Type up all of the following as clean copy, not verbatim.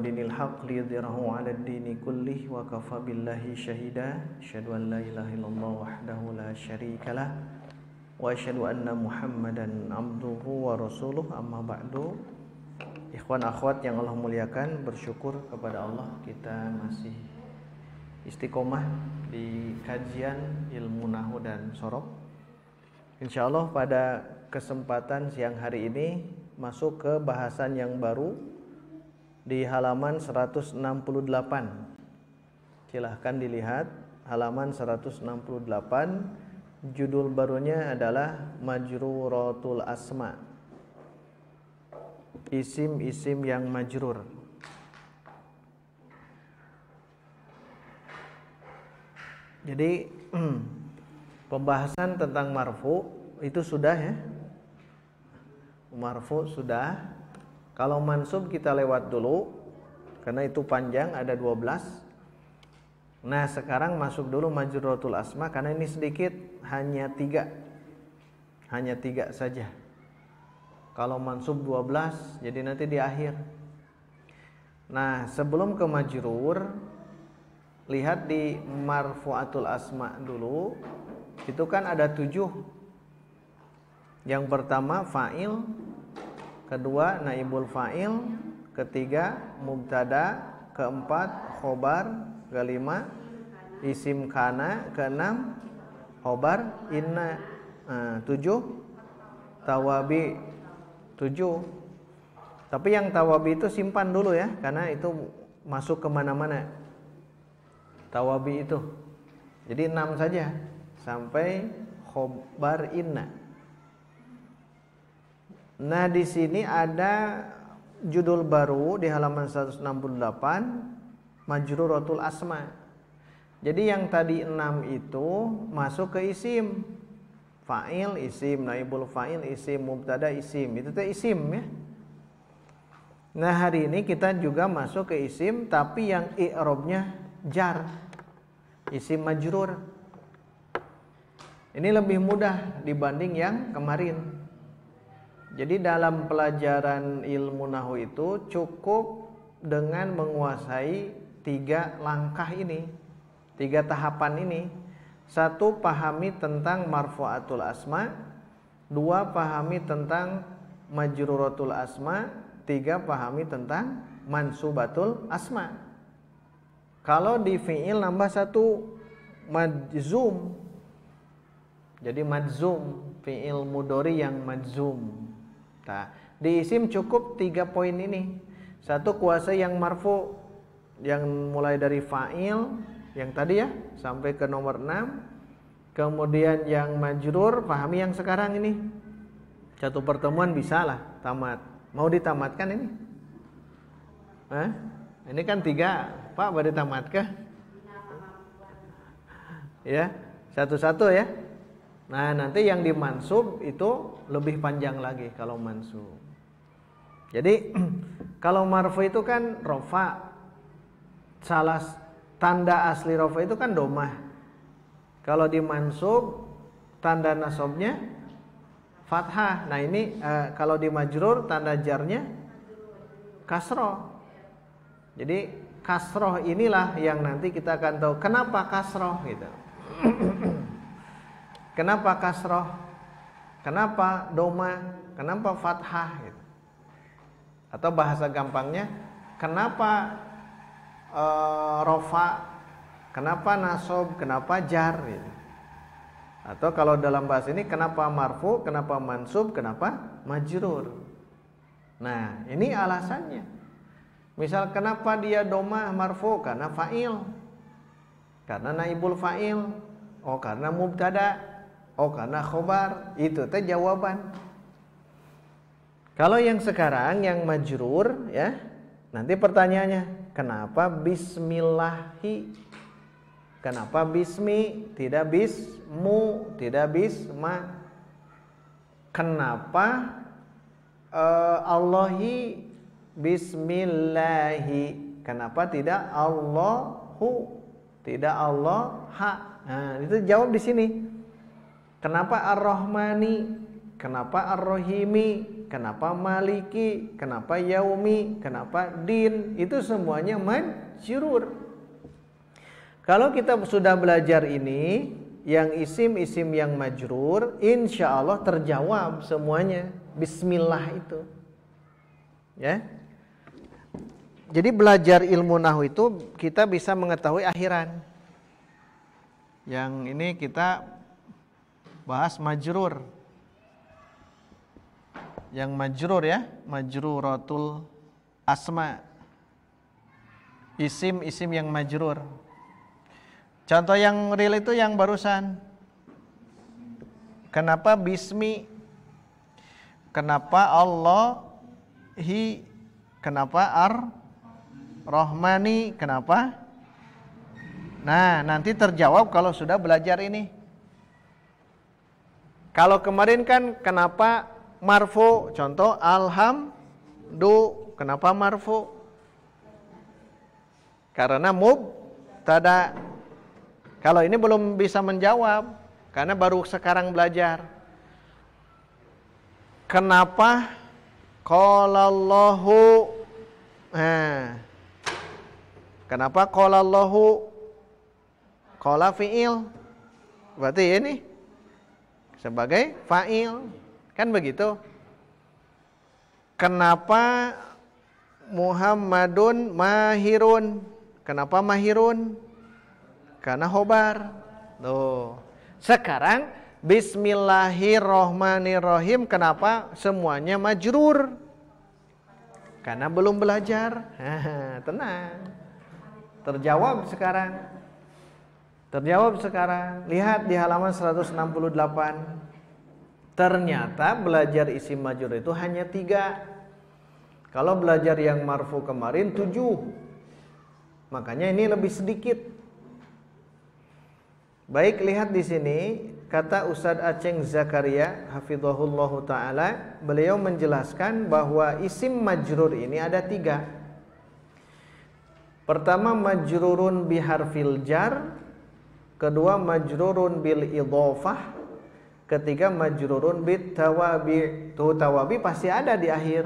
dinil haqq liyudhhirahu 'alad dini kullih wa kafa billahi syahida. Asyhadu an la ilaha illallah wahdahu la syarikalah wa asyhadu anna Muhammadan abduhu wa rasuluh. Amma ba'du. Ikhwan akhwat yang Allah muliakan, bersyukur kepada Allah kita masih istiqomah di kajian ilmu nahwu dan sorof. Insyaallah pada kesempatan siang hari ini masuk ke bahasan yang baru di halaman 168. Silahkan dilihat halaman 168. Judul barunya adalah Majruratul Asma, isim-isim yang majrur. Jadi pembahasan tentang marfu itu sudah ya. Marfu sudah. Kalau mansub kita lewat dulu karena itu panjang, ada 12. Nah, sekarang masuk dulu majruratul asma karena ini sedikit, hanya 3. Hanya 3 saja. Kalau mansub 12, jadi nanti di akhir. Nah, sebelum ke majrur, lihat di marfu'atul asma dulu. Itu kan ada 7. Yang pertama fa'il, kedua naibul fa'il, ketiga mubtada, keempat khobar, kelima isim kana, keenam khobar inna, 7 tawabi 7. Tapi yang tawabi itu simpan dulu ya, karena itu masuk kemana-mana tawabi itu. Jadi 6 saja sampai khobar inna. Nah, di sini ada judul baru di halaman 168, majruratul asma. Jadi yang tadi 6 itu masuk ke isim. Fa'il isim, naibul fa'il isim, mubtada isim. Itu tuh isim ya. Nah, hari ini kita juga masuk ke isim tapi yang i'rabnya jar. Isim majrur. Ini lebih mudah dibanding yang kemarin. Jadi dalam pelajaran ilmu nahwu itu cukup dengan menguasai 3 langkah ini, 3 tahapan ini. 1, pahami tentang marfu'atul asma. 2, pahami tentang majruratul asma. 3, pahami tentang mansubatul asma. Kalau di fi'il nambah 1, majzum. Jadi majzum, fi'il mudhari yang majzum. Nah, di isim cukup 3 poin ini. 1, kuasai yang marfu, yang mulai dari fa'il yang tadi ya sampai ke nomor 6. Kemudian yang majrur, pahami yang sekarang ini. 1 pertemuan bisa lah tamat. Mau ditamatkan ini? Hah? Ini kan 3, Pak, baru tamatkah? Ya, satu-satu ya. Nah, nanti yang dimansub itu lebih panjang lagi kalau mansub. Jadi kalau marfu itu kan rofa. Salah tanda asli rofa itu kan domah. Kalau dimansub tanda nasabnya fathah. Nah, ini kalau di majrur tanda jarnya kasroh. Jadi kasroh inilah yang nanti kita akan tahu kenapa kasroh gitu. Kenapa kasroh? Kenapa domah? Kenapa fathah gitu. Atau bahasa gampangnya, kenapa rofa, kenapa nasab, kenapa jar gitu. Atau kalau dalam bahasa ini, kenapa marfu, kenapa mansub, kenapa majrur. Nah, ini alasannya. Misal kenapa dia domah marfu? Karena fa'il, karena naibul fa'il, oh karena mubtada, oh karena khobar. Itu teh jawaban. Kalau yang sekarang yang majrur ya, nanti pertanyaannya, kenapa bismillahi? Kenapa bismi, tidak bismu, tidak bisma? Kenapa Allahi, bismillahi? Kenapa tidak Allahu, tidak Allah ha? Nah, itu jawab di sini. Kenapa ar-Rahmani? Kenapa ar-Rahimi? kenapa maliki, kenapa yaumi, kenapa din, itu semuanya majrur. Kalau kita sudah belajar ini, yang isim-isim yang majrur, insya Allah terjawab semuanya. Bismillah itu, ya. Jadi belajar ilmu nahwu itu kita bisa mengetahui akhiran. Yang ini kita bahas majrur. Yang majrur ya, majruratul asma. Isim-isim yang majrur. Contoh yang real itu yang barusan. Kenapa bismi? Kenapa Allahi? Kenapa ar-Rahmani? Kenapa? Nah, nanti terjawab kalau sudah belajar ini. Kalau kemarin kan kenapa marfu? Contoh alhamdu. Kenapa marfu? Karena mubtada. Kalau ini belum bisa menjawab karena baru sekarang belajar. Kenapa qalallahu? Kenapa qalallahu? Qala fi'il. Berarti ini sebagai fa'il. Kan begitu? Kenapa Muhammadun mahirun? Kenapa mahirun? Karena khobar. Tuh. Sekarang bismillahirrohmanirrohim. Kenapa semuanya majrur? Karena belum belajar. Tenang. Terjawab sekarang. Terjawab sekarang. Lihat di halaman 168. Ternyata belajar isim majrur itu hanya 3. Kalau belajar yang marfu kemarin 7. Makanya ini lebih sedikit. Baik, lihat di sini kata Ustadz Aceng Zakaria hafizahullahu taala, beliau menjelaskan bahwa isim majrur ini ada 3. Pertama majrurun biharfil jar, kedua majrurun bil idhofah, ketiga majrurun bit tawabi. Tuh tawabi pasti ada di akhir.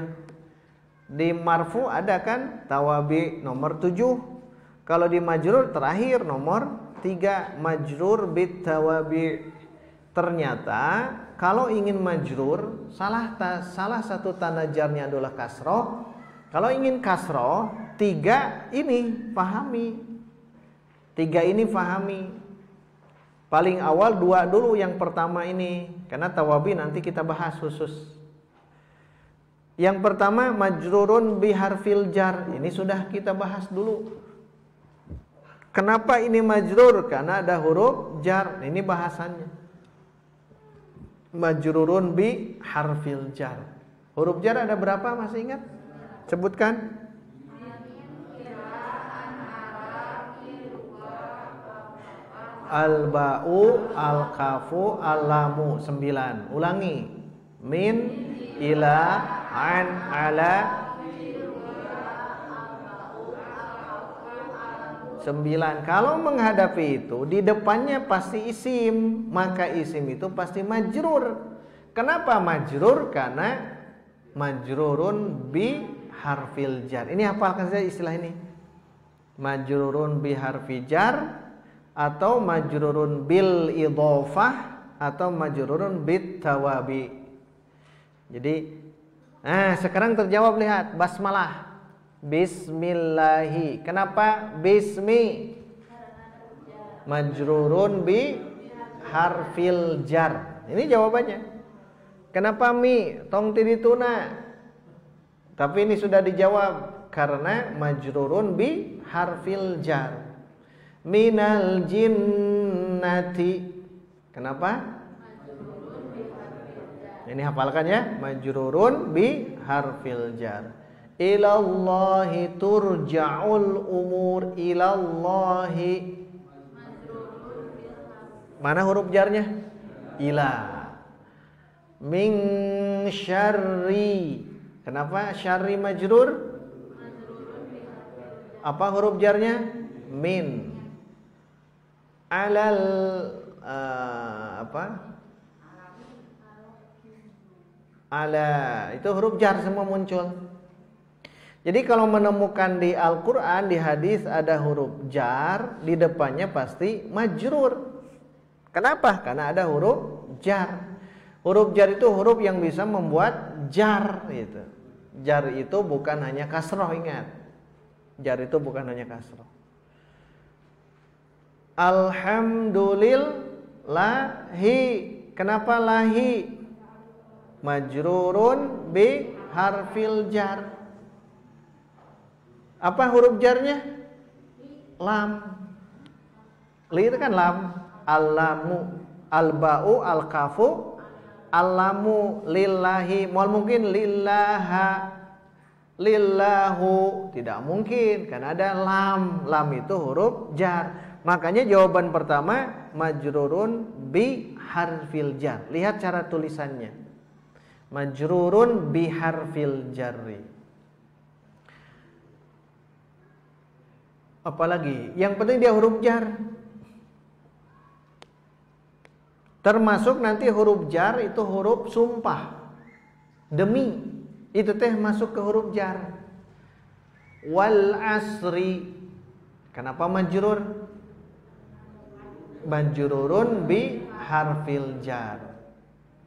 Di marfu ada kan tawabi nomor 7. Kalau di majrur terakhir nomor 3, majrur bit tawabi. Ternyata kalau ingin majrur salah satu tanda jarnya adalah kasroh. Kalau ingin kasroh 3 ini pahami. 3 ini pahami. Paling awal 2 dulu yang pertama ini, karena tawabi nanti kita bahas khusus. Yang pertama majrurun biharfil jar, ini sudah kita bahas dulu. Kenapa ini majrur? Karena ada huruf jar. Ini bahasannya. Majrurun bi harfil jar. Huruf jar ada berapa? Masih ingat? Sebutkan. Al-ba'u, al-kafu, al-lamu. 9. Ulangi. Min, ila, an, ala. 9. Kalau menghadapi itu di depannya pasti isim, maka isim itu pasti majrur. Kenapa majrur? Karena majrurun bi harfil jar. Ini hafalkan saja istilah ini. Majrurun bi harfi jar, atau majrurun bil idhofah, atau majrurun bit tawabi. Jadi sekarang terjawab, lihat basmalah. Bismillahi. Kenapa bismi? Majrurun bi harfil jar. Ini jawabannya. Kenapa mi? Tong tidituna. Tapi ini sudah dijawab karena majrurun bi harfil jar. Minal jinnati. Kenapa? Ini hafalkan ya. Majrurun bi harfil jar. Ilallahi turja'ul umur. Ilallahi. Mana huruf jarnya? Ila. Min syarri. Kenapa syarri majrur? Apa huruf jarnya? Min. Alal ala. Itu huruf jar semua muncul. Jadi kalau menemukan di Al-Quran, di hadis ada huruf jar, di depannya pasti majrur. Kenapa? Karena ada huruf jar. Huruf jar itu huruf yang bisa membuat jar gitu. Jar itu bukan hanya kasroh, ingat. Jar itu bukan hanya kasroh. Alhamdulillahi. Kenapa lahi? Majrurun bi harfil jar. Apa huruf jarnya? Lam. Li itu kan lam. Al-lamu, al-ba'u, al-kafu, al-lamu, lillahi. Mal mungkin lillaha, lillahu. Tidak mungkin, karena ada lam. Lam itu huruf jar. Makanya jawaban pertama majrurun bi harfil jar. Lihat cara tulisannya. Majrurun bi harfil jarri. Apalagi? Yang penting dia huruf jar. Termasuk nanti huruf jar itu huruf sumpah. Demi. Itu teh masuk ke huruf jar. Wal asri. Kenapa majrur? Majrurun bi harfil jar.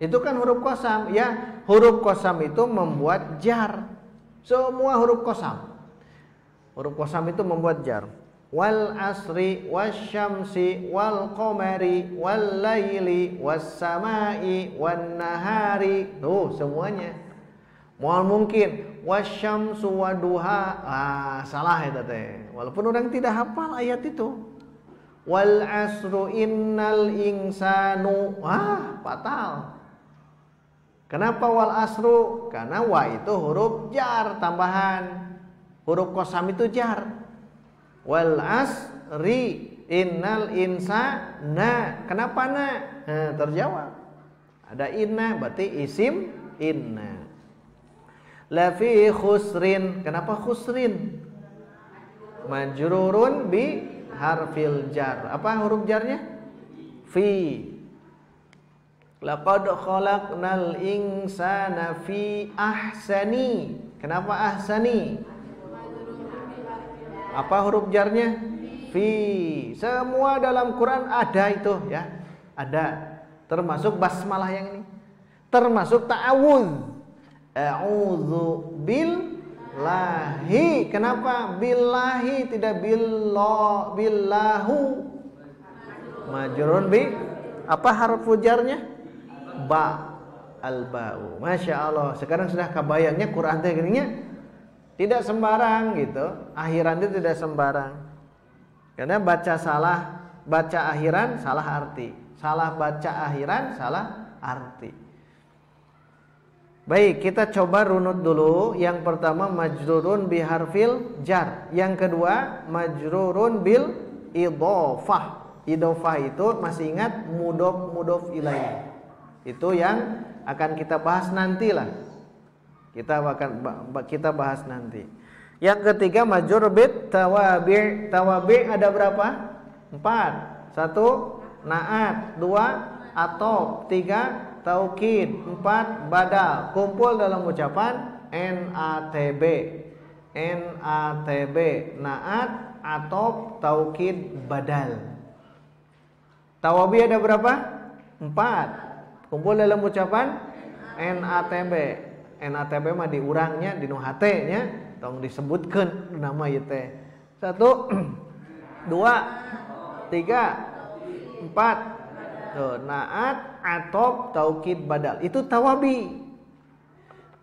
Itu kan huruf qasam. Ya, huruf qasam itu membuat jar. Semua huruf qasam. Huruf qasam itu membuat jar. Wal asri wasyamsi wal qamari wal laili was samai wan nahari. Tuh semuanya. Mual mungkin wasyamsu waduha. Salah itu teh. Walaupun orang tidak hafal ayat itu. Wal asru innal insanu. Fatal. Kenapa wal asru? Karena wa itu huruf jar tambahan. Huruf qasam itu jar. Wal asri innal insana. Kenapa na? Terjawab. Ada inna berarti isim inna. Lafi khusrin. Kenapa khusrin? Majrurun bi harfil jar. Apa huruf jarnya? Fi. Laqad khalaqnal insana fi ahsani. Kenapa ahsani? Apa huruf jarnya? Fi. Semua dalam Quran ada itu ya. Ada. Termasuk basmalah yang ini. Termasuk ta'awudz. A'udzu billahi. Kenapa billahi tidak billahu? Majrurun bi. Apa huruf jarnya? Ba. Al-ba'u. Masya Allah. Sekarang sudah kebayangnya Quran teh gininya. Tidak sembarang gitu. Akhiran itu tidak sembarang. Karena baca salah, baca akhiran salah arti. Salah baca akhiran salah arti. Baik, kita coba runut dulu. Yang pertama majrurun bi harfil jar. Yang kedua majrurun bil idhofah. Idhofah itu masih ingat mudhof ilaih. Itu yang akan kita bahas nantilah. Kita bahas nanti. Yang ketiga majrur bit tawabi'. Tawabi' ada berapa? 4. 1 naat, 2 atof, 3 taukid, 4 badal. Kumpul dalam ucapan NATB. NATB, naat, atof, taukid, badal. Tawabi' ada berapa? 4. Kumpul dalam ucapan NATB. NATB mah diurangnya di nu hate nya tong disebutkeun nama ieu teh. 1 2 3 4. Tuh, naat, atof, taukid, badal. Itu tawabi.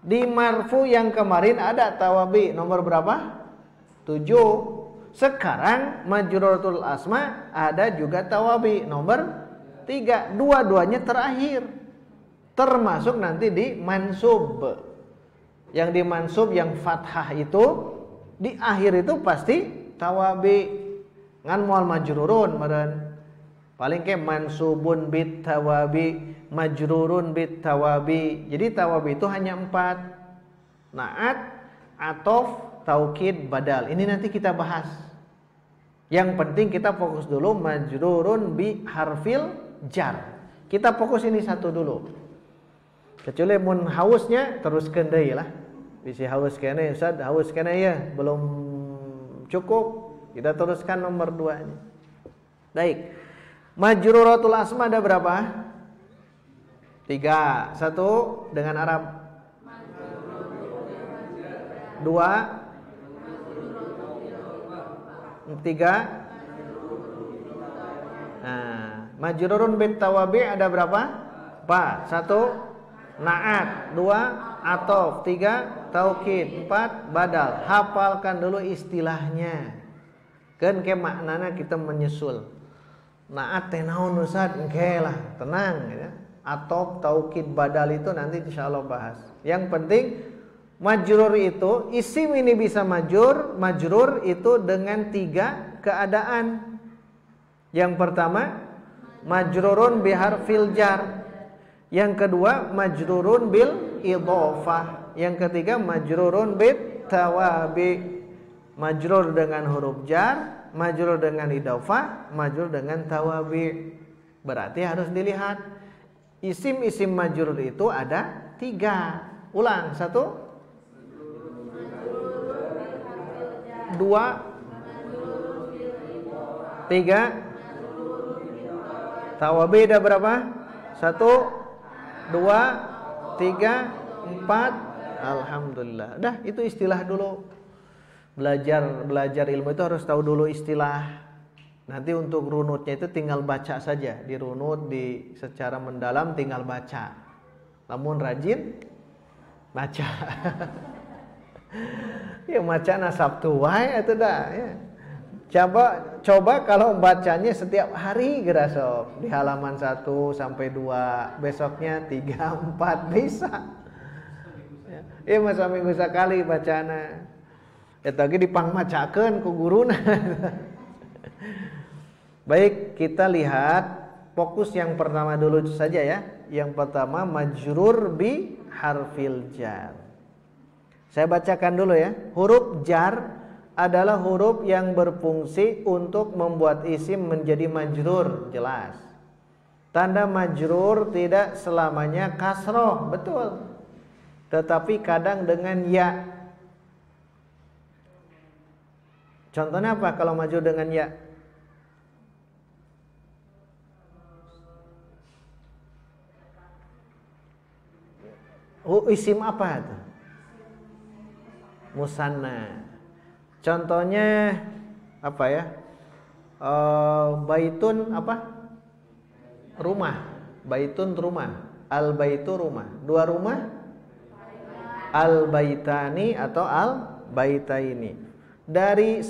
Di marfu yang kemarin ada tawabi nomor berapa? 7. Sekarang majruratul asma ada juga tawabi nomor 3. Dua-duanya terakhir. Termasuk nanti di mansub. Yang di mansub yang fathah itu di akhir itu pasti tawabi. Ngan mual majrurun meureun. Paling ke mansubun bit tawabi, majrurun bit tawabi. Jadi tawabi itu hanya 4. Naat, atof, taukid, badal. Ini nanti kita bahas. Yang penting kita fokus dulu majrurun bi harfil jar. Kita fokus ini satu dulu. Kecuali mun hausnya teruskeun deui lah. Bisi haus kene Ustaz, haus kene ya, belum cukup. Kita teruskan nomor 2-nya. Baik. Majruratul asma ada berapa? 3. 1 dengan Arab. 2. 3. Nah, majrurun bit tawabi ada berapa? 4. 1 Na'at, 2 atof, 3 taukid, 4 badal. Hafalkan dulu istilahnya. Kan ke maknana kita menyusul. Na'at teh naon Ustaz? Engke lah, tenang ya. Atof, taukid, badal itu nanti insyaallah bahas. Yang penting majrur itu isim ini bisa majrur itu dengan 3 keadaan. Yang pertama majrurun biharfil jar. Yang kedua majrurun bil idhofah. Yang ketiga majrurun bit tawabi. Majrur dengan huruf jar, majrur dengan idhofah, majrur dengan tawabi. Berarti harus dilihat isim-isim majrur itu ada 3. Ulang. 1 2 3 tawabi ada berapa? 1 2, 3, 4. Alhamdulillah. Dah, itu istilah dulu. Belajar ilmu itu harus tahu dulu istilah. Nanti untuk runutnya itu tinggal baca saja. Dirunut secara mendalam tinggal baca. Namun rajin baca. Ya maca nasab tuai itu dah ya. Coba kalau bacanya setiap hari gerasop di halaman 1 sampai 2, besoknya 3, 4 bisa. Ya masa minggu sekali bacana. Eta ge dipangmacakeun ku guruna. Baik, kita lihat fokus yang pertama dulu saja ya. Yang pertama majrur bi harfil jar. Saya bacakan dulu ya. Huruf jar adalah huruf yang berfungsi untuk membuat isim menjadi majrur, jelas. Tanda majrur tidak selamanya kasroh, betul. Tetapi kadang dengan ya. Contohnya apa kalau majrur dengan ya? Isim apa itu? Musanna. Contohnya apa ya? Baitun apa? Rumah. Baitun rumah. Al baitu rumah. 2 rumah? Al baitani atau al baitaini. Dari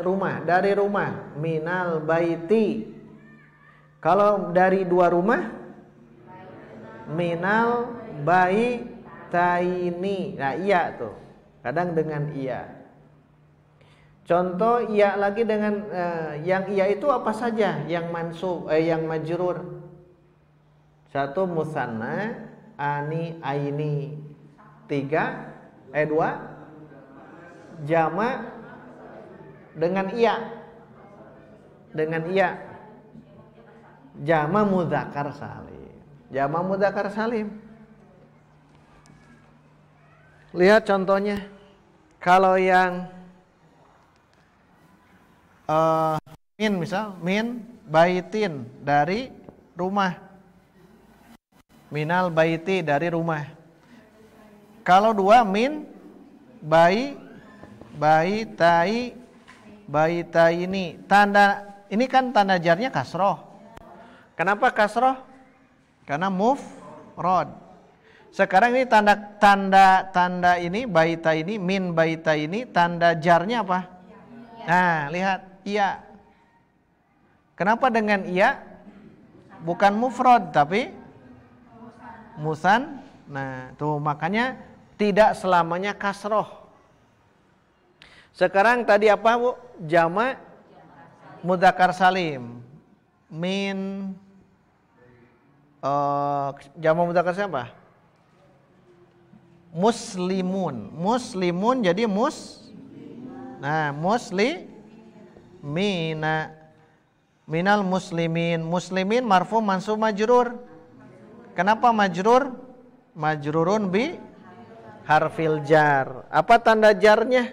rumah minal baiti. Kalau dari 2 rumah minal baitaini. Nah, iya tuh. Kadang dengan iya. Contoh iya lagi dengan yang iya itu apa saja? Yang mansub, yang majrur. 1 musanna, ani, aini. 2 jama dengan iya. Dengan iya. Jama mudzakkar salim. Jama mudzakkar salim. Lihat contohnya. Kalau yang min misal min baitin dari rumah, minal baiti dari rumah. Kalau 2 min baitai baitaini. Tanda ini kan tanda jarnya kasroh. Kenapa kasroh? Karena mufrad. Sekarang ini tanda ini baitaini min baitaini, tanda jarnya apa? Nah, lihat iya. Kenapa dengan iya? Bukan mufrad tapi musan. Nah, tuh makanya tidak selamanya kasroh. Sekarang tadi apa, Bu? Jama mudzakkar salim. Min jama mudzakkar siapa? Muslimun. Muslimun jadi Nah, muslimina. Minal muslimin. Muslimin marfu mansub majrur. Kenapa majrur? majrurun bi harfil jar. Apa tanda jarnya?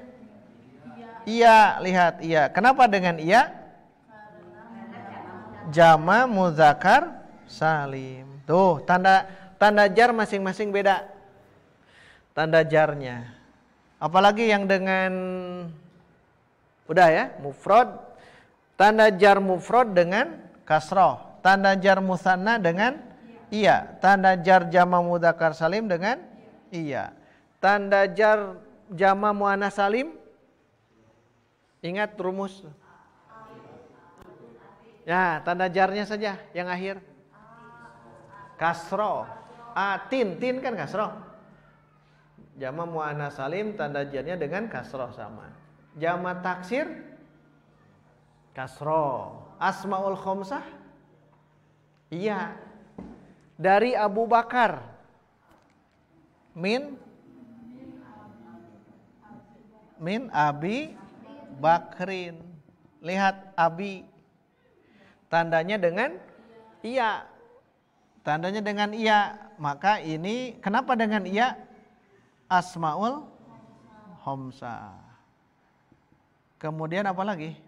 Iya, lihat iya. Kenapa dengan iya? Jama muzakkar salim. Tuh, tanda jar masing-masing beda. Tanda jarnya. Apalagi yang dengan udah ya, mufrad. Tanda jar mufrad dengan kasroh. Tanda jar musanna dengan iya. Tanda jar jama mudzakkar salim dengan iya. Tanda jar jama muannas salim, ingat rumus. Ya, tanda jarnya saja yang akhir. Kasroh. Tin kan kasroh. Jama muannas salim tanda jarnya dengan kasroh sama. Jama taksir kasroh. Asmaul khomsah iya. Dari Abu Bakar min Abi Bakrin. Lihat Abi, tandanya dengan iya. Tandanya dengan iya. Maka ini kenapa dengan iya? Asmaul khomsah. Kemudian apa lagi?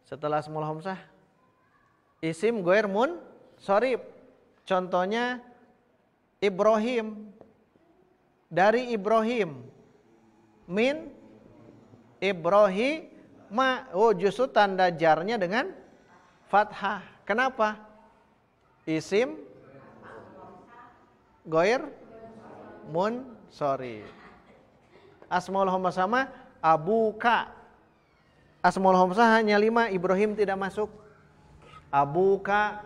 Setelah asmaul khomsah, isim ghair munsharif. Contohnya Ibrahim. Dari Ibrahim. Min Ibrahima. Oh, justru tanda jarnya dengan fathah. Kenapa? Isim ghair munsharif. Asmaul khomsah sama abuka. Asmaul khomsah hanya 5, Ibrahim tidak masuk. Abuka,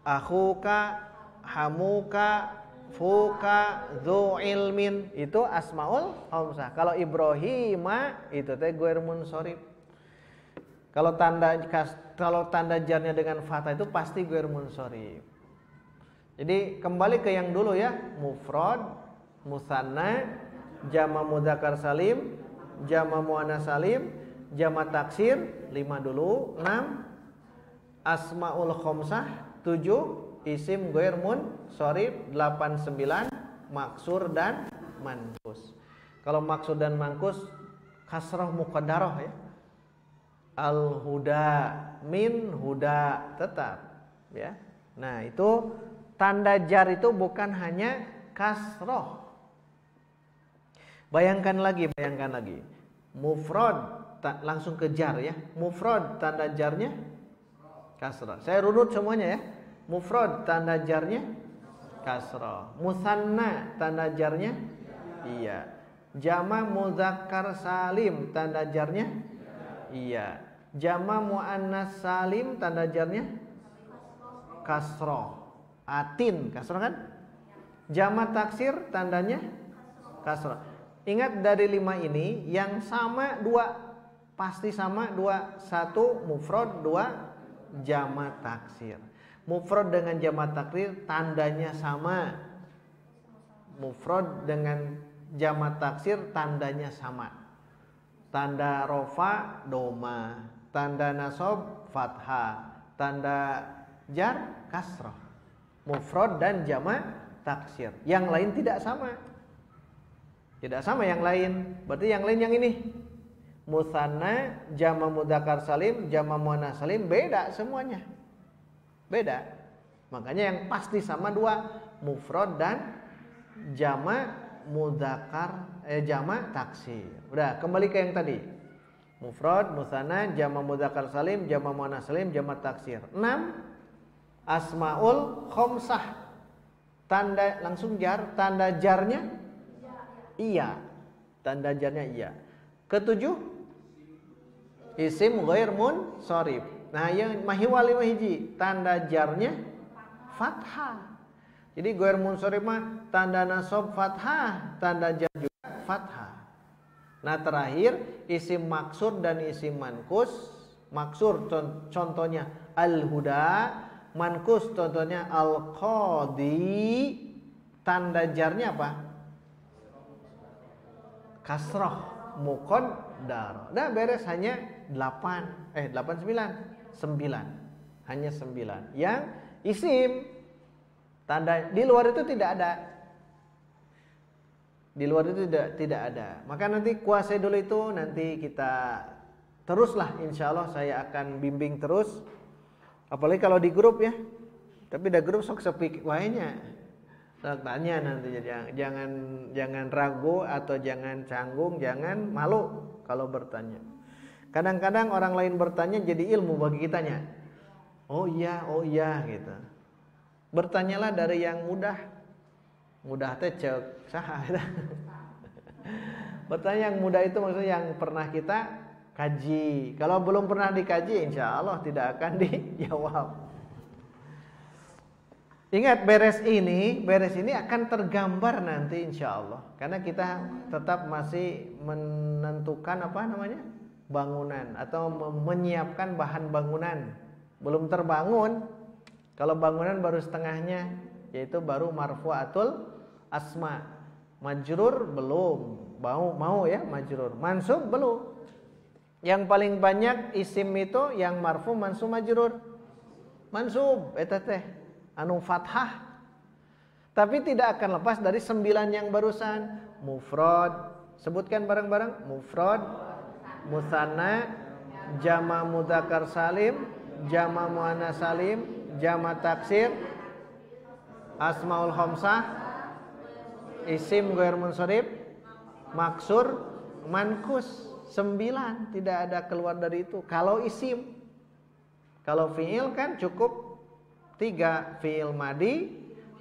akhuka, hamuka, fuka, dzu ilmin, itu asmaul khomsah. Kalau Ibrahima itu teh ghair munsharif. Kalau tanda jarnya dengan fathah itu pasti ghair munsharif. Jadi kembali ke yang dulu ya, mufrad, musanna, jama mudzakkar salim, jama muannas salim, jama taksir 5 dulu, 6 asmaul khomsah, 7 isim ghair munsharif, 8 9 maksur dan mankus. Kalau maksur dan mankus kasrah muqaddarah ya. Al huda, min huda tetap ya. Nah, itu tanda jar itu bukan hanya kasrah. Bayangkan lagi. Mufrad langsung ke jar ya. Mufrad tanda jarnya kasrah. Saya runut semuanya ya. Mufrad tanda jarnya kasrah. Musanna tanda jarnya iya. Jama mudzakkar salim tanda jarnya iya. Jama muannas salim tanda jarnya kasrah. Atin kasrah kan? Jama taksir tandanya kasrah. Ingat dari 5 ini yang sama 2, pasti sama 2. 1 mufrad, 2 jama taksir. Mufrad dengan jama taksir tandanya sama. Mufrad dengan jama taksir tandanya sama. Tanda rofa doma, tanda nasab fathah, tanda jar kasrah. Mufrad dan jama taksir. Yang lain tidak sama. Tidak sama yang lain. Berarti yang lain yang ini. Musanna, jama mudzakkar salim, jama muannas salim beda semuanya. Beda. Makanya yang pasti sama 2, mufrad dan jama mudzakkar jama taksir. Udah, kembali ke yang tadi. Mufrad, musanna, jama mudzakkar salim, jama muannas salim, jama taksir. 6 asmaul khomsah. Tanda langsung jar, tanda jarnya iya. Tanda jarnya iya. Ketujuh isim ghair munsharif. Nah, yang mahiwali mahiji tanda jarnya fathah. Jadi ghair munsharif mah tanda nasab fathah, tanda jar juga fathah. Nah, terakhir isim maksur dan isim mankus. Maksur contohnya al-huda, mankus contohnya al-qadi. Tanda jarnya apa? Kasrah muqaddar. Nah, beres hanya 9. Hanya 9. Yang isim Tanda di luar itu tidak ada. Di luar itu tidak ada. Maka nanti kuasai dulu itu, nanti kita teruslah, insya Allah saya akan bimbing terus. Apalagi kalau di grup ya. Tapi di grup sok sepi wahnya. Tanya nanti, jangan ragu atau jangan canggung, jangan malu kalau bertanya. Kadang-kadang orang lain bertanya jadi ilmu bagi kitanya. Oh iya gitu. Bertanyalah dari yang mudah. Mudah teh cek saha. Bertanya yang mudah itu maksudnya yang pernah kita kaji. Kalau belum pernah dikaji, insya Allah tidak akan dijawab. Ingat, beres ini akan tergambar nanti insya Allah. Karena kita tetap masih menentukan bangunan atau menyiapkan bahan bangunan. Belum terbangun. Kalau bangunan baru setengahnya, yaitu baru marfu'atul asma. Majrur belum. Mau ya majrur. Mansub belum. Yang paling banyak isim itu yang marfu, mansub, majrur. Mansub eta teh anu fathah. Tapi tidak akan lepas dari 9 yang barusan. Mufrad, sebutkan bareng-bareng. Mufrad, musanna, jama mudzakkar salim, jama muannats salim, jama taksir, asmaul khamsah, isim ghair munsharif, maksur, mankus. 9, tidak ada keluar dari itu. Kalau isim, kalau fiil kan cukup 3, fiil madi,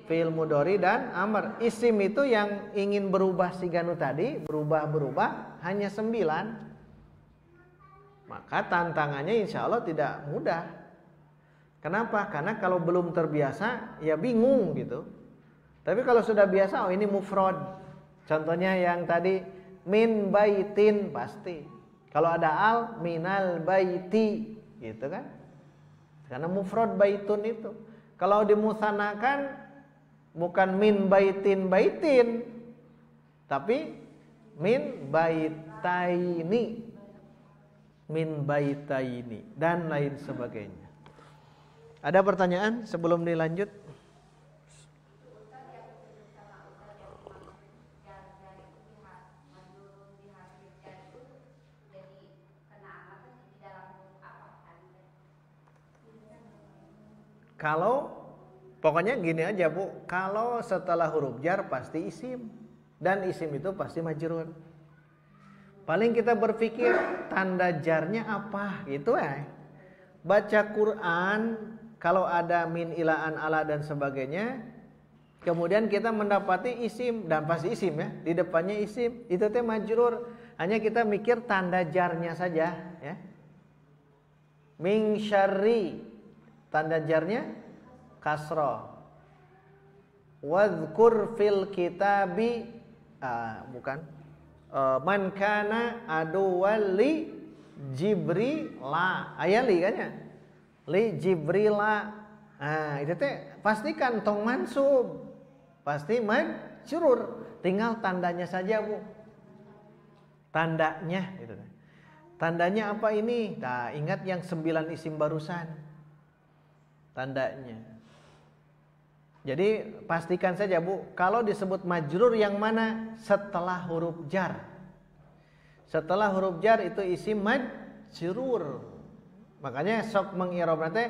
fiil mudhari dan amr. Isim itu yang ingin berubah siganu tadi, berubah hanya 9. Maka tantangannya insya Allah tidak mudah. Kenapa? Karena kalau belum terbiasa ya bingung gitu. Tapi kalau sudah biasa, oh ini mufrad. Contohnya yang tadi min baitin pasti. Kalau ada al, minal baiti gitu kan. Karena mufrad baitun itu. Kalau dimusanakan bukan min baitin tapi min baitaini. Min baitaini dan lain sebagainya. Ada pertanyaan sebelum dilanjut? Kalau pokoknya gini aja Bu, kalau setelah huruf jar pasti isim dan isim itu pasti majrur. Paling kita berpikir tanda jarnya apa gitu ya. Baca Quran kalau ada min, ilaan, ala dan sebagainya, kemudian kita mendapati isim dan pasti isim ya, di depannya isim, itu teh majrur. Hanya kita mikir tanda jarnya saja ya. Min syarri, tanda jarnya kasrah. Wadhkur fil kitabi man kana aduwal li Jibrila. Aya li kan ya? Li Jibrila. Nah, itu teh pastikan tong mansub. Pasti majrur. Tinggal tandanya saja, Bu. Tandanya gitu. Tandanya apa ini? Nah, ingat yang 9 isim barusan. Tandanya. Jadi pastikan saja Bu, kalau disebut majrur yang mana? Setelah huruf jar. Setelah huruf jar itu isim majrur. Makanya sok mengirobna teh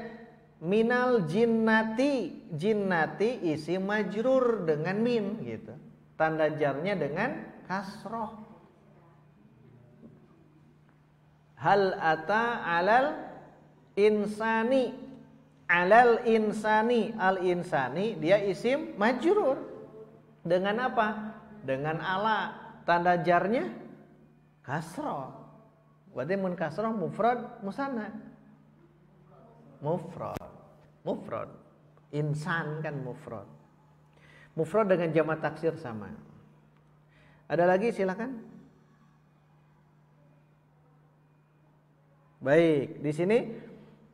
minal jinnati. Jinnati isim majrur dengan min gitu. Tanda jarnya dengan kasroh. Hal ata alal insani. Alal insani. Al insani dia isim majrur. Dengan apa? Dengan ala. Tanda jarnya kasroh. Berarti mun kasroh mufrad musanna. Mufrad. Insan kan mufrad. Mufrad dengan jamak taksir sama. Ada lagi silakan. Baik, di sini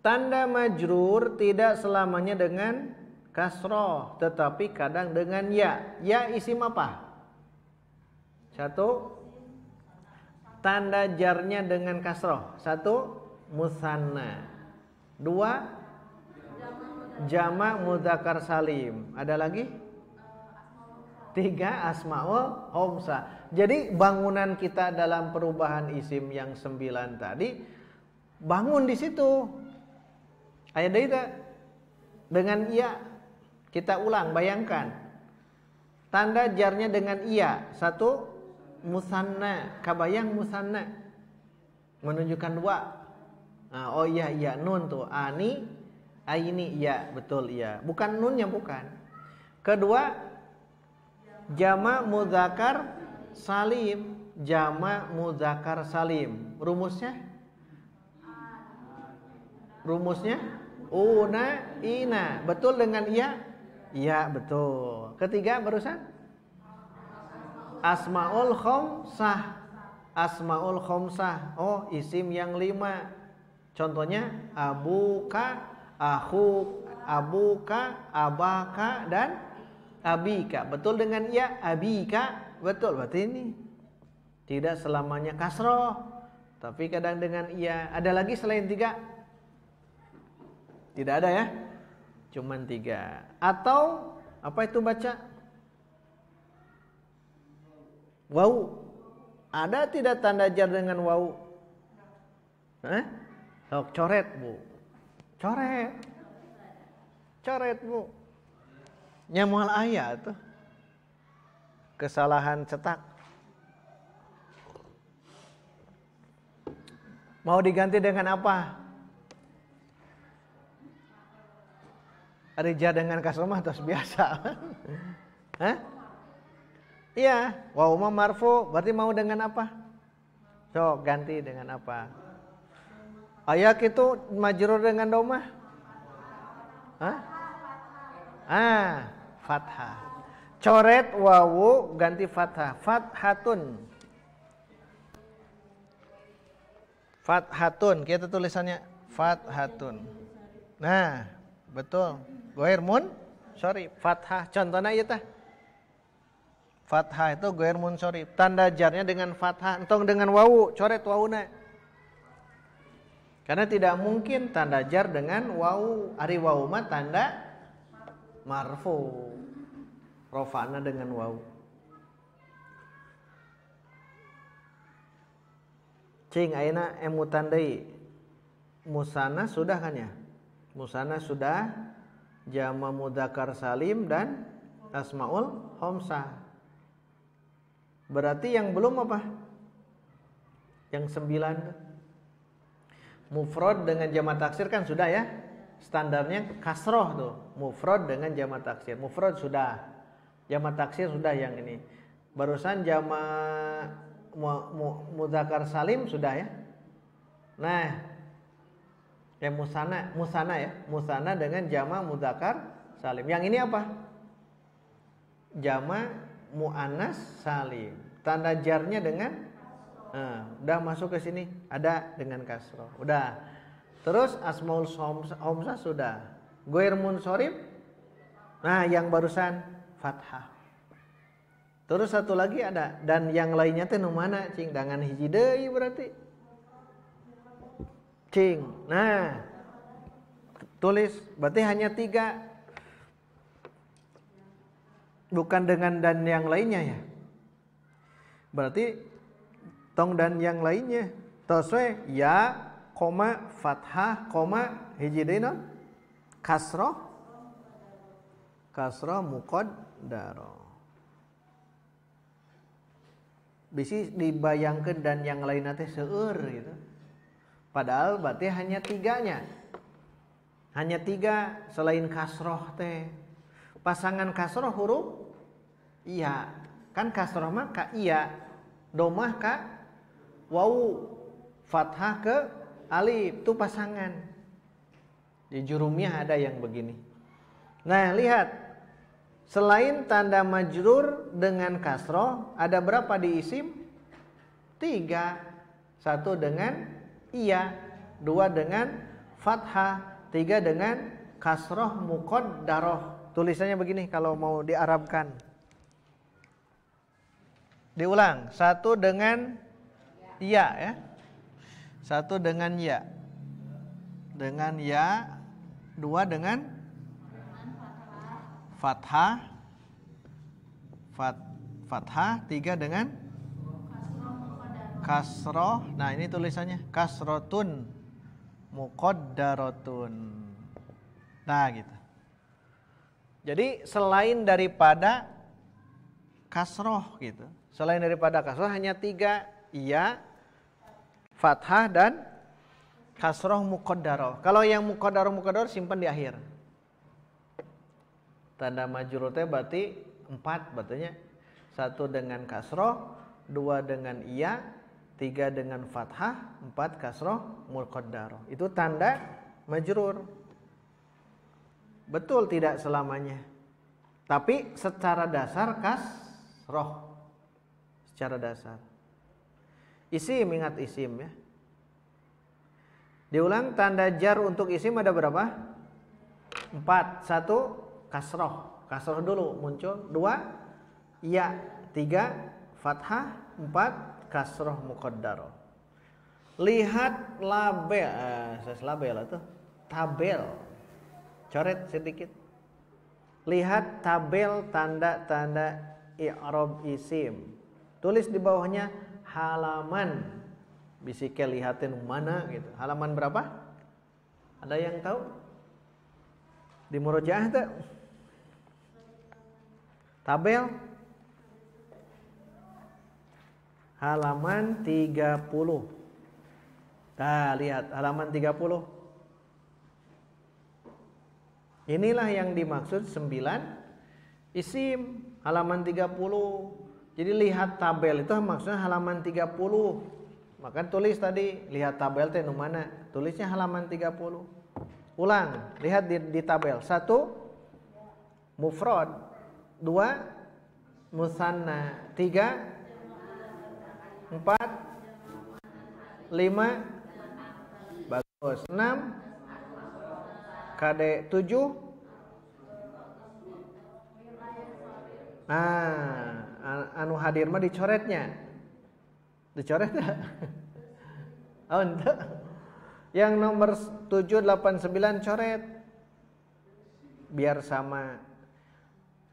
tanda majrur tidak selamanya dengan kasroh, tetapi kadang dengan ya. Ya isim apa? 1, tanda jarnya dengan kasroh. 1, musanna. 2, Jamak mudzakkar salim. Ada lagi? 3 asmaul khamsah. Jadi bangunan kita dalam perubahan isim yang 9 tadi bangun di situ. Ayat itu dengan iya. Kita ulang, bayangkan. Tanda jarnya dengan iya. 1 musanna, kabayang musanna. Menunjukkan 2. Nah, oh iya nun tuh. Ani, aini iya, betul iya. Bukan nunnya bukan. Kedua, jamak mudzakkar salim. Jamak mudzakkar salim. Rumusnya? Una, ina. Betul dengan iya? Iya, betul. Ketiga barusan? Asmaul khamsah. Asmaul khamsah. Oh, isim yang 5. Contohnya abuka, abuka, abaka, dan abika. Betul dengan iya? Abika. Betul. Berarti ini tidak selamanya kasroh, tapi kadang dengan iya. Ada lagi selain 3? Tidak ada ya? Cuman 3. Atau apa itu baca? Wau. Ada tidak tanda jar dengan wau? Coret bu. Coret bu. Nyamual ayat tuh. Kesalahan cetak. Mau diganti dengan apa? Rija dengan kasromah terus biasa. Hah? Iya, waw ma marfu, berarti mau dengan apa? So, ganti dengan apa? Ayak itu majrur dengan domah? Hah? Fathah. Coret wawu ganti fathah. Fathatun. Fathatun, kita tulisannya fathatun. Nah, betul. Goir mun, sorry, fathah. Contohnya ya tah. Fathah itu goir mun sorry. Tanda jarnya dengan fathah, entong dengan wawu, coret wawuna. Karena tidak mungkin tanda jar dengan wawu. Ari wawu mah tanda marfu. Rofa'na dengan wawu. Cing ayeuna emutan deui. Musanna sudah kan ya? Musanna sudah. Jamak mudzakkar salim dan asmaul khamsah. Berarti yang belum apa? Yang 9. Mufrad dengan jamak taksir kan sudah ya? Standarnya kasroh tuh. Mufrad dengan jamak taksir. Mufrad sudah. Jamak taksir sudah yang ini. Barusan jamak mudzakkar salim sudah ya? Nah, musana ya. Musana dengan jamak mudzakkar salim. Yang ini apa? Jamak muannas salim. Tanda jarnya dengan udah masuk ke sini, ada dengan kasroh. Udah. Terus asmaul khamsah sudah. Ghair munsharif. Nah, yang barusan fathah. Terus satu lagi ada, dan yang lainnya teh nu mana cing? Dengan hiji deui berarti. Cing. Nah, tulis berarti hanya 3. Bukan dengan dan yang lainnya ya. Berarti tong dan yang lainnya. Toswe ya, koma, fathah, koma, hiji deui non? Kasroh muqaddarah. Bisi dibayangkan dan yang lainnya teh seueur gitu. Padahal berarti hanya 3-nya. Hanya 3 selain kasroh teh. Pasangan kasroh huruf iya. Kan kasroh mah ka iya. Domah ka wawu. Fathah ke alif. Itu pasangan. Di jurumiah ada yang begini. Nah, lihat. Selain tanda majrur dengan kasroh, ada berapa di isim? 3. 1 dengan iya, 2 dengan fathah, 3 dengan kasroh muqaddarah. Tulisannya begini kalau mau diarabkan. Diulang, 1 dengan iya ya. 1 dengan ya. Dengan ya, 2 dengan fathah, fathah, 3 dengan kasroh. Nah ini tulisannya kasrotun muqaddaratun. Nah gitu. Jadi selain daripada kasroh gitu, selain daripada kasroh hanya 3, iya, fathah dan kasroh muqaddarah. Kalau yang muqaddarah simpan di akhir. Tanda majrur teh berarti 4 berarti 1 dengan kasroh, 2 dengan iya, 3 dengan fathah, 4 kasroh muqaddarah. Itu tanda majrur. Betul tidak selamanya. Tapi secara dasar kasroh. Secara dasar. Isim, ingat isim ya. Diulang, tanda jar untuk isim ada berapa? 4. 1 kasroh. Kasroh dulu muncul. 2 ya. 3 fathah. 4 kasroh muqaddarah. Lihat label. Label itu tabel. Coret sedikit. Lihat tabel tanda-tanda i'rab isim. Tulis di bawahnya halaman. Bisike lihatin mana gitu. Halaman berapa? Ada yang tahu? Di murojaah tuh. Tabel halaman 30. Nah, lihat halaman 30. Inilah yang dimaksud 9 isim, halaman 30. Jadi lihat tabel itu maksudnya halaman 30. Maka tulis tadi, lihat tabel teh nu mana? Tulisnya halaman 30. Ulang, lihat di tabel. 1 mufrad, 2 musanna, 3 4 5 bagus, 6 KD 7. Nah, anu hadir mah dicoretnya. Dicoret enggak? Oh, enggak. Yang nomor 7, 8, 9 coret. Biar sama.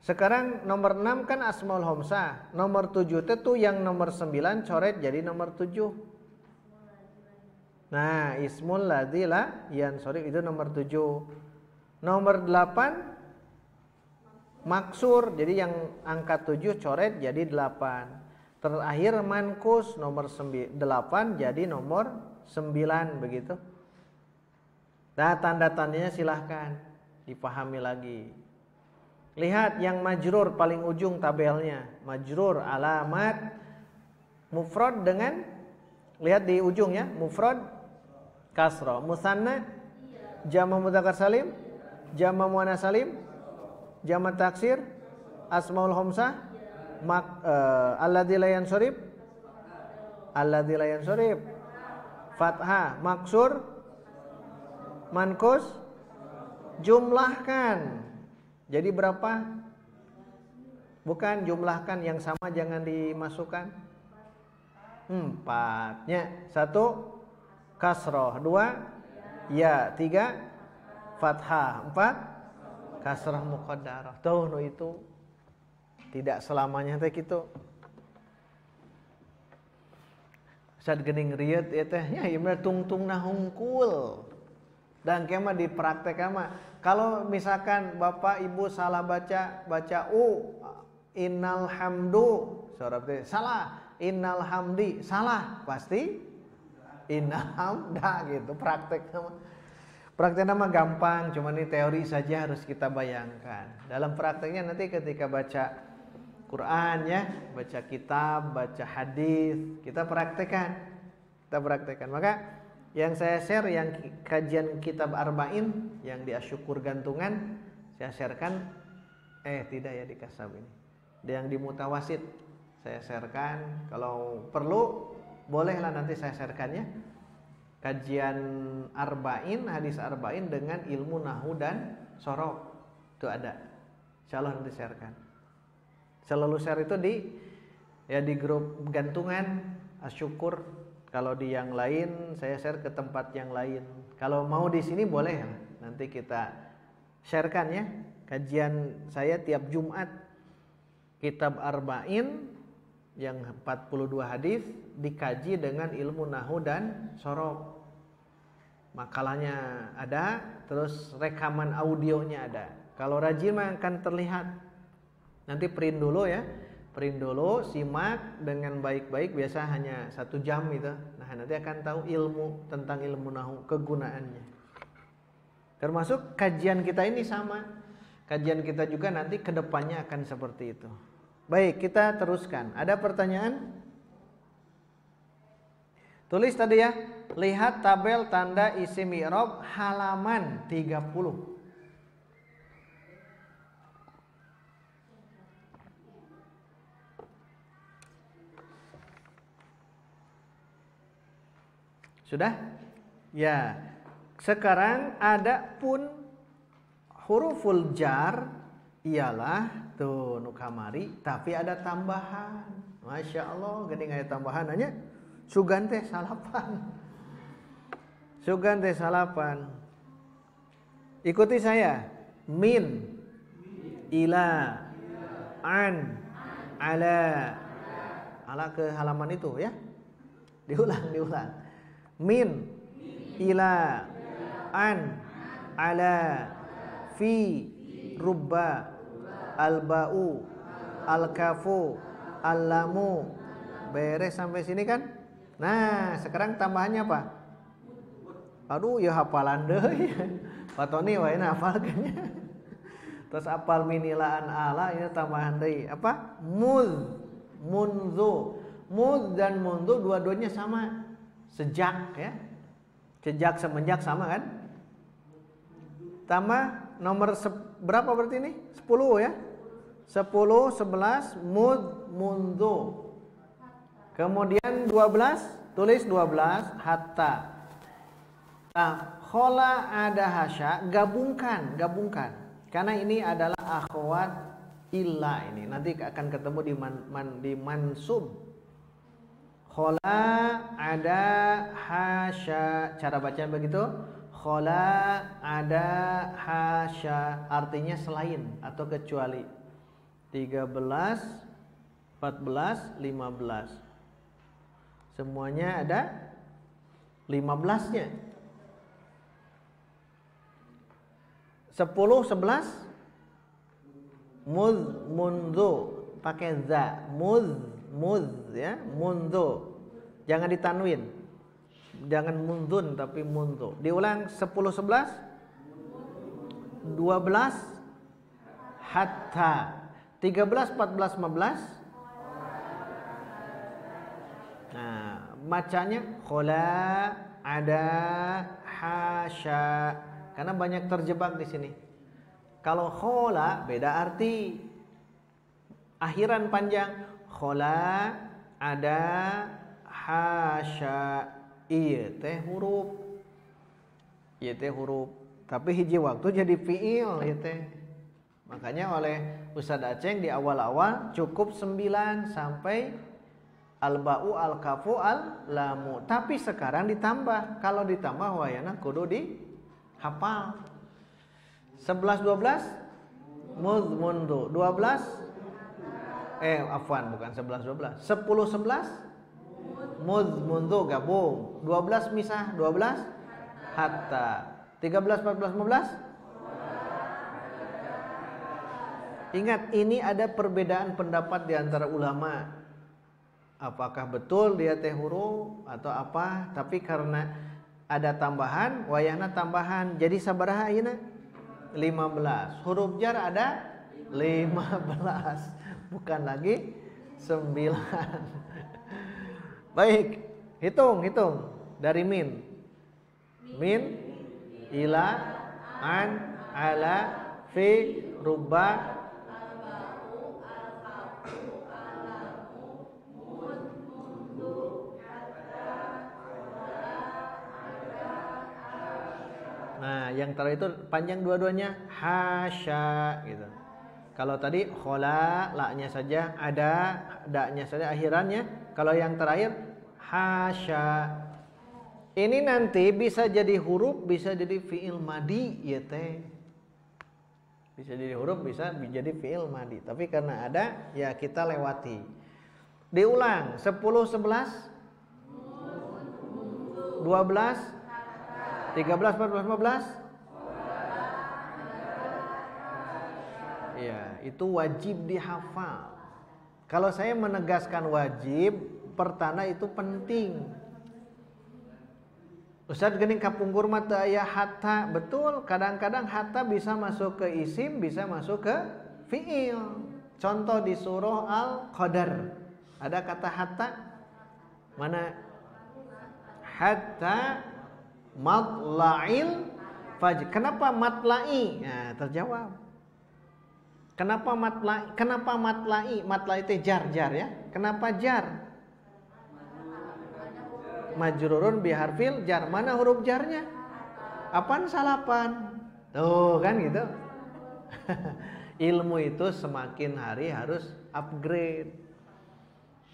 Sekarang nomor 6 kan asmaul homsah. Nomor 7 itu yang nomor 9 coret jadi nomor 7. Nah, ismul ladzi la yansharif itu nomor 7. Nomor 8 maksur. Jadi yang angka 7 coret jadi 8. Terakhir mankus nomor 8 jadi nomor 9 begitu. Nah, tanda-tandanya silahkan dipahami lagi. Lihat yang majrur paling ujung tabelnya. Majrur alamat mufrad dengan, lihat di ujung ya, mufrad kasra, musanna jama' mudzakkar salim, jama' muannas salim, jama' taksir, asmaul homsah, alladzi la yansharif, alladzi la yansharif, fathah, maksur, mankus, jumlahkan. Jadi berapa? Bukan jumlahkan, yang sama jangan dimasukkan. 4-nya. 1 kasroh, 2 ya, 3 fathah, 4 kasroh muqaddarah. Tuh nu itu tidak selamanya teh kitu. Sad geuning riet ieu teh nya ieu mah tungtungna hungkul. Dan kema dipraktek mah kalau misalkan Bapak Ibu salah baca innal hamdu salah, innal hamdi salah, pasti innal hamda gitu. Praktek nama gampang, cuma ini teori saja harus kita bayangkan. Dalam prakteknya nanti ketika baca Quran ya, baca kitab, baca hadis, kita praktekkan. Maka yang saya share yang kajian kitab Arba'in yang di Asyukur Gantungan saya sharekan, tidak ya di Kasab ini. Yang di Mutawasid saya sharekan, kalau perlu bolehlah nanti saya sharekan ya. Kajian Arba'in, hadis Arba'in dengan ilmu Nahwu dan Shoroh itu ada. Insyaallah nanti sharekan. Selalu share itu di grup gantungan Asyukur. Kalau di yang lain saya share ke tempat yang lain. Kalau mau di sini boleh, nanti kita sharekan ya. Kajian saya tiap Jumat kitab Arba'in yang 42 hadis dikaji dengan ilmu nahwu dan sorof. Makalahnya ada, terus rekaman audionya ada. Kalau rajin mah akan terlihat. Nanti print dulu ya, print dulu, simak dengan baik-baik. Biasa hanya 1 jam gitu. Nah nanti akan tahu ilmu tentang ilmu nahwu, kegunaannya. Termasuk kajian kita ini sama. Kajian kita juga nanti kedepannya akan seperti itu. Baik, kita teruskan. Ada pertanyaan? Tulis tadi ya. Lihat tabel tanda isim i'rab halaman 30. Sudah? Ya. Sekarang ada pun huruful jar ialah tuh nu kamari tapi ada tambahan. Masya Allah, gini ada tambahan hanya sugan teh salapan. Sugan teh salapan. Ikuti saya. Min, ila, an, ala. Ala ke halaman itu ya. Diulang. Min, ila, an, ala, fi, rubba, al-ba'u, al-kafu, al-lamu. Beres sampai sini kan? Nah, sekarang tambahannya apa? Aduh, ya hafalan deh. Pak Tony wae hafal kayaknya. Terus apal minilaan ala ini tambahan deui. Apa? Muz, munzu. Muz dan munzu dua-duanya sama. Sejak ya. Sejak, semenjak sama kan? Tambah nomor berapa berarti ini? 10 ya. 10, 11 muz, munzu. Kemudian 12, tulis 12 hatta. Nah, khola ada hasya, gabungkan. Karena ini adalah akhwat illa ini. Nanti akan ketemu di mansub. Khola ada hasya. Cara bacaan begitu. Khola ada hasya. Artinya selain atau kecuali. 13, 14, 15. Semuanya ada 15-nya. 10, 11 muz, mundu pakai za, muz ya, mundu. Jangan ditanwin. Jangan mundun tapi mundu. Diulang 10, 11 12 hatta 13, 14, 15. Nah, bacanya khola ada hasya. Karena banyak terjebak di sini. Kalau khola beda arti. Akhiran panjang. Khola ada hasya. Iya teh huruf. Tapi hiji waktu jadi fiil ieu teh. Makanya oleh Ustadz Aceng di awal-awal cukup 9 sampai al-ba'u, al-kafu, al-lamu. Tapi sekarang ditambah. Kalau ditambah wayana kudu hafal. 11, 12 muz, mundu. 12 afwan bukan 11, 12 10, 11 muz, mundu gabung. 12 misah. 12 hatta. 13, 14, 15. Ingat, ini ada perbedaan pendapat di antara ulama. Apakah betul dia teh huruf atau apa? Tapi karena ada tambahan, wayahna tambahan. Jadi sabaraha ayeuna? 15. Huruf jar ada 15. Bukan lagi 9. Baik, hitung dari min. Min, ila, an, ala, fi, rubba, nah, yang terakhir itu panjang dua-duanya hasya gitu. Kalau tadi khola, la-nya saja ada, da-nya saja akhirannya. Kalau yang terakhir hasya. Ini nanti bisa jadi huruf, bisa jadi fiil madi ya teh. Bisa jadi huruf, bisa jadi fi'il madhi. Tapi karena ada, ya kita lewati. Diulang. 10, 11, 12, 13, 14, 15. Ya, itu wajib dihafal. Kalau saya menegaskan wajib, pertanda itu penting. Ustadz gening kapungkur mata aya hatta, betul. Kadang-kadang hatta bisa masuk ke isim, bisa masuk ke fiil. Contoh di surah Al-Qadar, ada kata hatta. Mana? Hatta matla'il fajr. Kenapa matla'i? Nah, terjawab. Kenapa matla'i? Kenapa matla'i? Matla'i itu jar ya. Kenapa jar? Majrurun biharfil jar. Mana huruf jarnya? Apaan salapan? Tuh kan gitu. Ilmu itu semakin hari harus upgrade.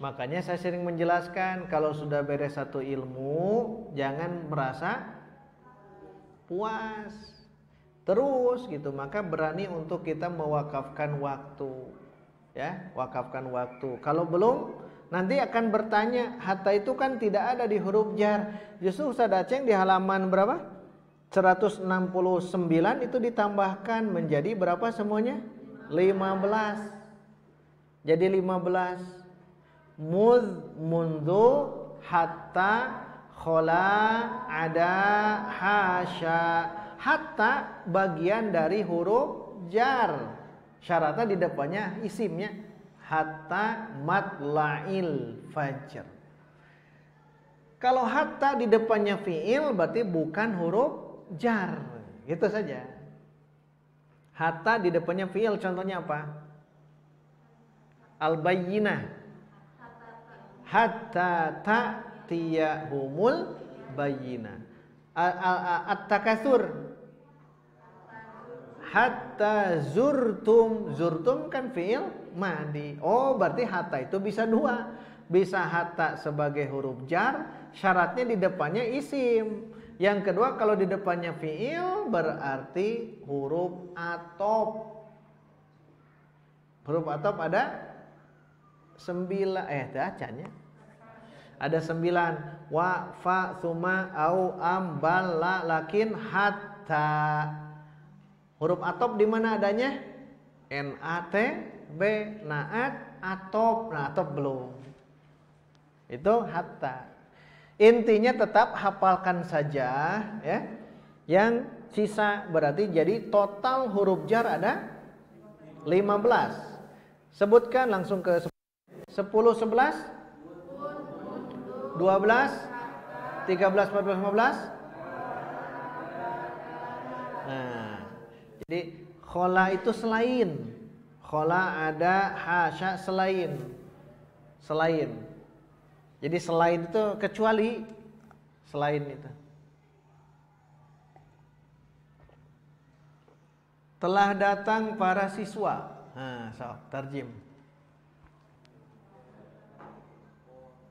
Makanya saya sering menjelaskan, kalau sudah beres satu ilmu, jangan merasa puas terus gitu. Maka berani untuk kita mewakafkan waktu. Ya, wakafkan waktu. Kalau belum, nanti akan bertanya, hatta itu kan tidak ada di huruf jar. Justru Ustaz Aceng di halaman berapa? 169 itu ditambahkan menjadi berapa semuanya? 15. Jadi 15. Mundu hatta khola ada hasya. Hatta bagian dari huruf jar. Syaratnya di depannya isimnya. Hatta matla'il fajr. Kalau hatta di depannya fi'il berarti bukan huruf jar. Gitu saja. Hatta di depannya fi'il, contohnya apa? Al-bayyinah. Hatta ta'tiyahumul bayyinah. At-takatsur. Hatta zurtum. Zurtum kan fi'il madhi. Oh, berarti hatta itu bisa dua. Bisa hatta sebagai huruf jar, syaratnya di depannya isim. Yang kedua, kalau di depannya fi'il berarti huruf atop. Huruf atop ada 9. Bacanya ada 9. Wa fa summa au am bal la lakin hatta. Huruf atop di mana adanya? NAT, B, naat, atop. Nah, atop belum. Itu hatta. Intinya tetap hafalkan saja ya. Yang sisa berarti jadi total huruf jar ada 15. Sebutkan langsung ke 10, 11, 12, 13, 14, 15. Nah, jadi khola itu selain. Khola ada hasya selain. Selain. Jadi selain itu kecuali. Selain itu. Telah datang para siswa. Nah, sok tarjim.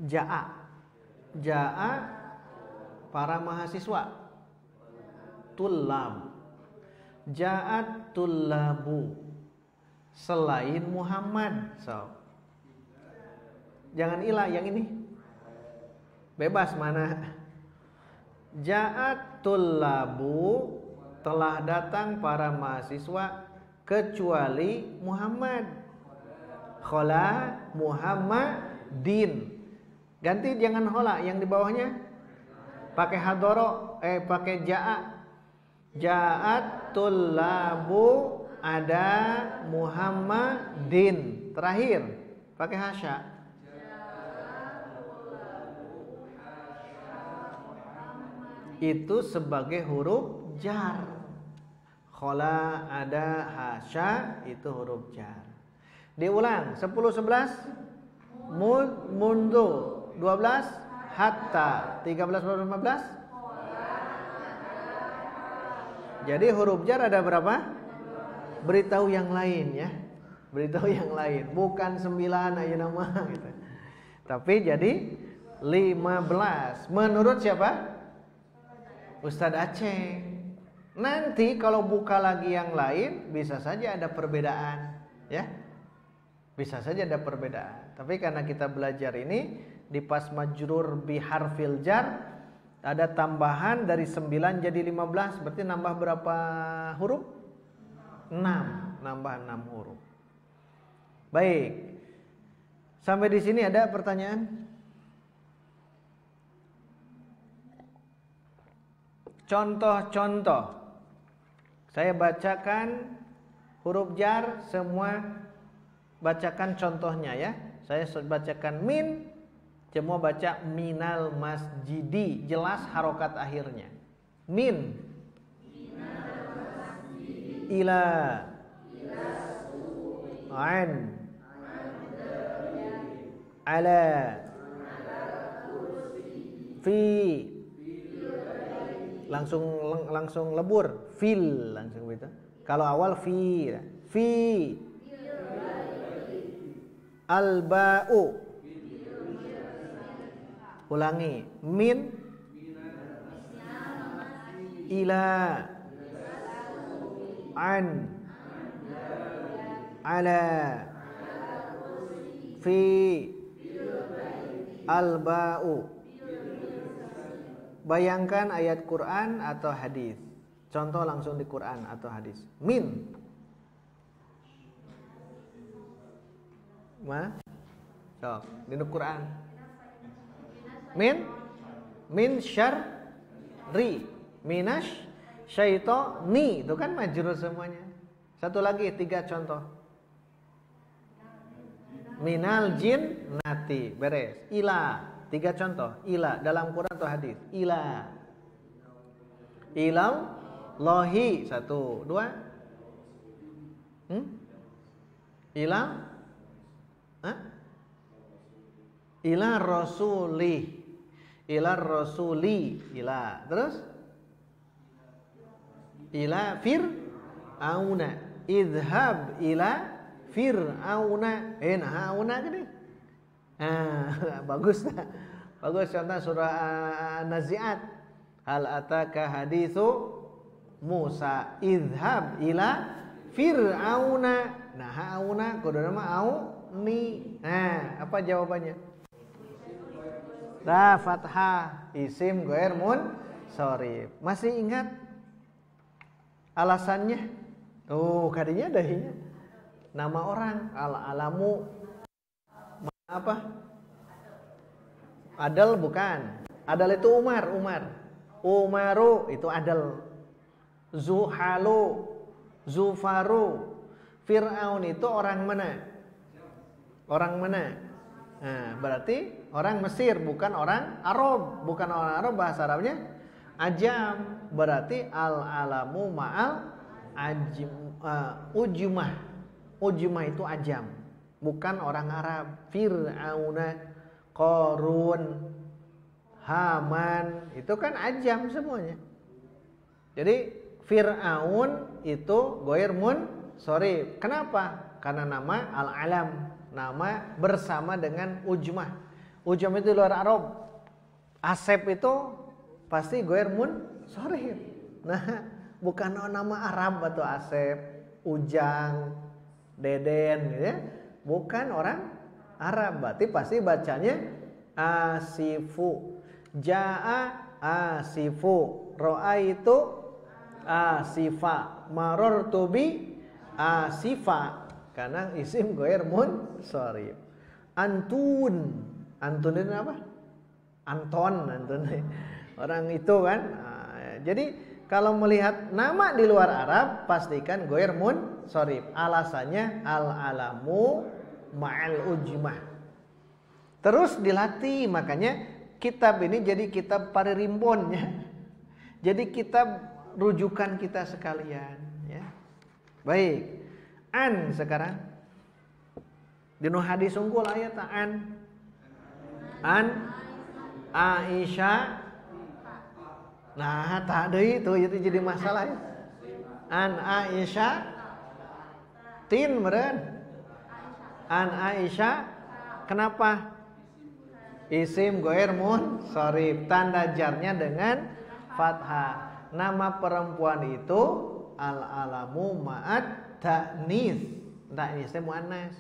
Ja'a. Ja'a para mahasiswa. Tullab. Ja'at tullabu. Selain Muhammad. Sok. Jangan ilah yang ini. Bebas mana. Ja'at tullabu. Telah datang para mahasiswa kecuali Muhammad. Khola Muhammadin. Ganti jangan khola, yang di bawahnya pakai hadoro, pakai ja'a. Ja'at tullabu ada Muhammadin. Terakhir pakai hasya. Itu sebagai huruf jar. Khola ada hasya, itu huruf jar. Diulang 10, 11 mundu, 12 hatta, 13, 14, 15. Jadi huruf jar ada berapa? Beritahu yang lain ya. Beritahu yang lain, bukan 9 aja nama gitu. Tapi jadi 15. Menurut siapa? Ustadz Aceng. Nanti kalau buka lagi yang lain bisa saja ada perbedaan, ya. Bisa saja ada perbedaan. Tapi karena kita belajar ini di pas majrur bi harfil jar ada tambahan dari 9 jadi 15, berarti nambah berapa huruf? 6, nambah 6 huruf. Baik. Sampai di sini ada pertanyaan? Contoh-contoh. Saya bacakan huruf jar, semua bacakan contohnya ya. Saya bacakan min, semua baca minal masjidi, jelas harokat akhirnya. Min, ila, an, ala, fi, langsung lebur, fil, langsung begitu. Kalau awal fi, al-ba'u. Ulangi, min, ila, an, ala, fi, al-ba'u. Bayangkan ayat Quran atau hadis. Contoh langsung di Quran atau hadis. Min. Sok, di Quran. Min syarri, minash syaitani, itu kan majrur semuanya. Satu lagi, 3 contoh. Minal jin nati, beres. Ila, 3 contoh. Ila dalam Quran atau hadis. Ila, ilau lohi, 1, 2. Ila, ila rasuli, ila rasuli, ila. Terus ila fir'auna, idhab ila fir'auna, hauna gini. Bagus. Bagus, contoh surah An-Nazi'at. Hal ataka hadithu Musa, idhab ila fir'auna. Nah, hauna kudu nama au ni. Nah, apa jawabannya? Fathah, isim ghair munsharif. Masih ingat alasannya? Kadinya dahinya. Nama orang, al-alamu apa? Adal bukan. Adal itu Umar. Umaru itu adal. Zuhalu, Zufaru. Fir'aun itu orang mana? Orang mana? Nah, berarti orang Mesir, bukan orang Arab. Bukan orang Arab, bahasa Arabnya ajam. Berarti al-alamu ma'al ujumah. Ujumah itu ajam, bukan orang Arab. Fir'auna, Qarun, Haman, itu kan ajam semuanya. Jadi Fir'aun itu ghair munsharif. Kenapa? Karena nama al-alam, nama bersama dengan ujmah. Ujmah itu luar Arab. Asep itu pasti ghair munsharif. Nah, bukan nama Arab atau Asep, Ujang, Deden, ya. Bukan orang Arab. Berarti pasti bacanya asifu. Ja'a asifu, ra'aitu asifa, marartu bi asifa. Karena isim ghair munsharif. Antun itu apa? Anton. Orang itu kan. Jadi kalau melihat nama di luar Arab, pastikan ghair munsharif. Alasannya al-alamu ma'al ujmah. Terus dilatih, makanya kitab ini jadi kitab paririmbonnya. Jadi kitab rujukan kita sekalian, ya. Baik. An sekarang. Dinu hadis unggul ayat an. An Aisyah. Nah, tadi itu jadi masalah ya. An Aisyah tin meren. An Aisyah, kenapa? Isim ghair munsharif, tanda jarnya dengan fathah. nama perempuan itu al-alamu ma'at ta'nis. Ta'nisnya muannas.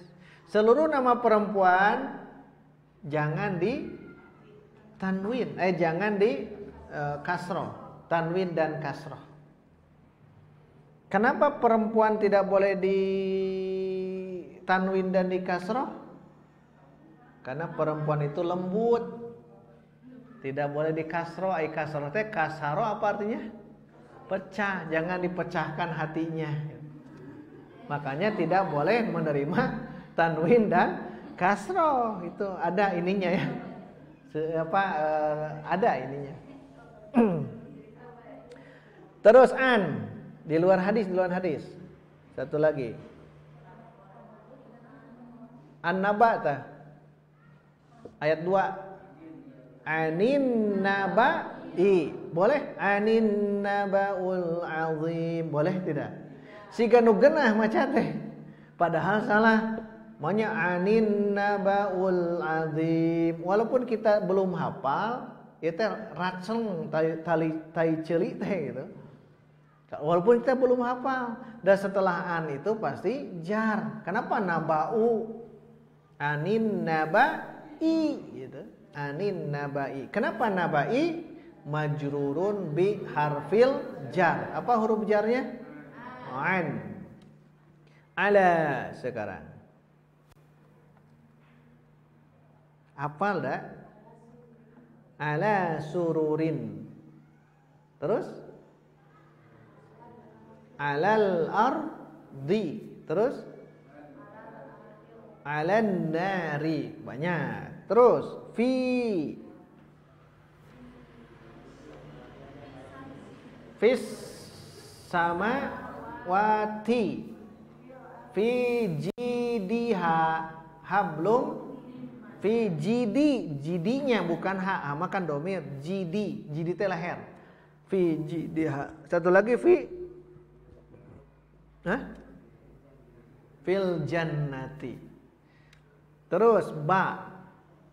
Seluruh nama perempuan jangan di tanwin, jangan di kasroh, tanwin dan kasroh. Kenapa perempuan tidak boleh di tanwin dan di kasroh? Karena perempuan itu lembut, tidak boleh di kasroh. Kasroh teh kasaro apa artinya? Pecah, jangan dipecahkan hatinya. Makanya tidak boleh menerima tanwin dan kasroh. Itu ada ininya ya. Ada ininya. Terus di luar hadis. Satu lagi. An-naba ayat 2. Anin naba'i. Boleh? Anin nabaul azim. Boleh tidak? Siga nu geunah maca teh. Padahal salah. Maunya anin nabaul azim. Walaupun kita belum hafal, itu raceng tai ceuli teh gitu. Walaupun kita belum hafal, dan setelah an itu pasti jar. Kenapa naba'u? Anin naba'i gitu. Anin naba'i. Kenapa naba'i? Majrurun bi harfil jar. Apa huruf jarnya? An. Ala sekarang. Hafal dah? Ala sururin. Terus? Alal ardi. Terus? Alan nari. Banyak. Terus? Fis samawati. Fi jidiha hablum. Fi jidinya bukan ha, makan domir. Jidi teh leher. Fi jidiha. Satu lagi fil jannati. Terus ba.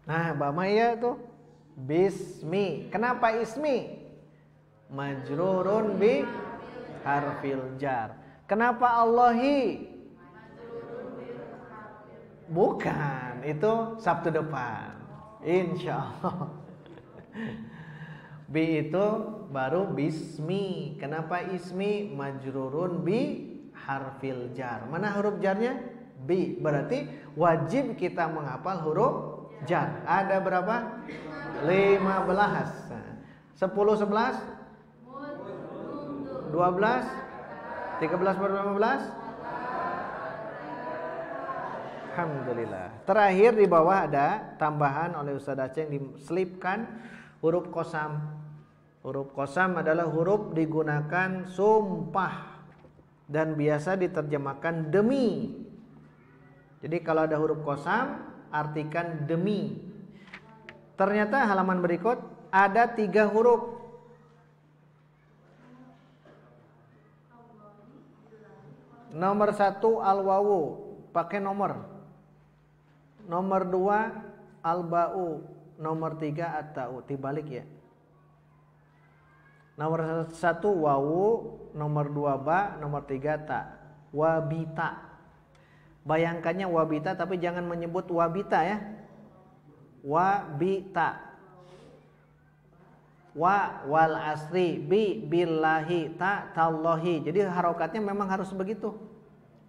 Nah, ba maya tuh bismi. Kenapa ismi? Majrurun bi harfil jar. Kenapa Allahi? Bukan, itu Sabtu depan. Insyaallah. Bi itu baru bismi. Kenapa ismi? Majrurun bi harfil jar. Mana huruf jarnya? Bi. Berarti wajib kita menghafal huruf jar. Ada berapa? 15. 10, 11, 12, 13, 15. Alhamdulillah. Terakhir di bawah ada tambahan oleh Ustaz Aceh yang diselipkan huruf qasam. Huruf qasam adalah huruf digunakan sumpah dan biasa diterjemahkan demi. Jadi kalau ada huruf qasam artikan demi. Ternyata halaman berikut ada 3 huruf. Nomor 1 al-wawu, pakai nomor. Nomor 2 al-ba'u, nomor 3 at-ta'u, dibalik ya. Nomor 1 wawu, nomor 2 ba, nomor 3 ta. Wabita. Bayangkannya wabita tapi jangan menyebut wabita ya. Wabita. Wa wal asri, bi billahi, ta tallahi. Jadi harokatnya memang harus begitu.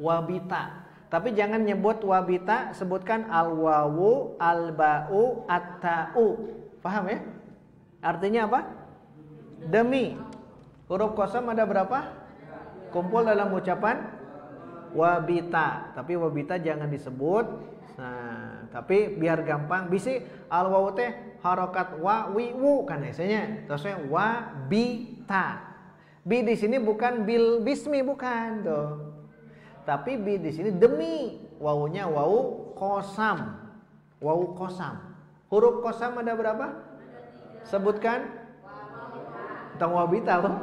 Wabita. Tapi jangan nyebut wabita, sebutkan al-wawu, al-ba'u, at-ta'u. Paham ya? Artinya apa? Demi. Huruf qasam ada berapa? Kumpul dalam ucapan wabita. Tapi wabita jangan disebut. Nah, tapi biar gampang, bisi al-wawu teh harokat wa wi wu kan biasanya. Terusnya wabita. Bi di sini bukan bil bismi, bukan tuh. Tapi bi di sini demi. Wawunya wawu qasam. Wawu qasam. Huruf qasam ada berapa? Sebutkan. Tentang wabita loh.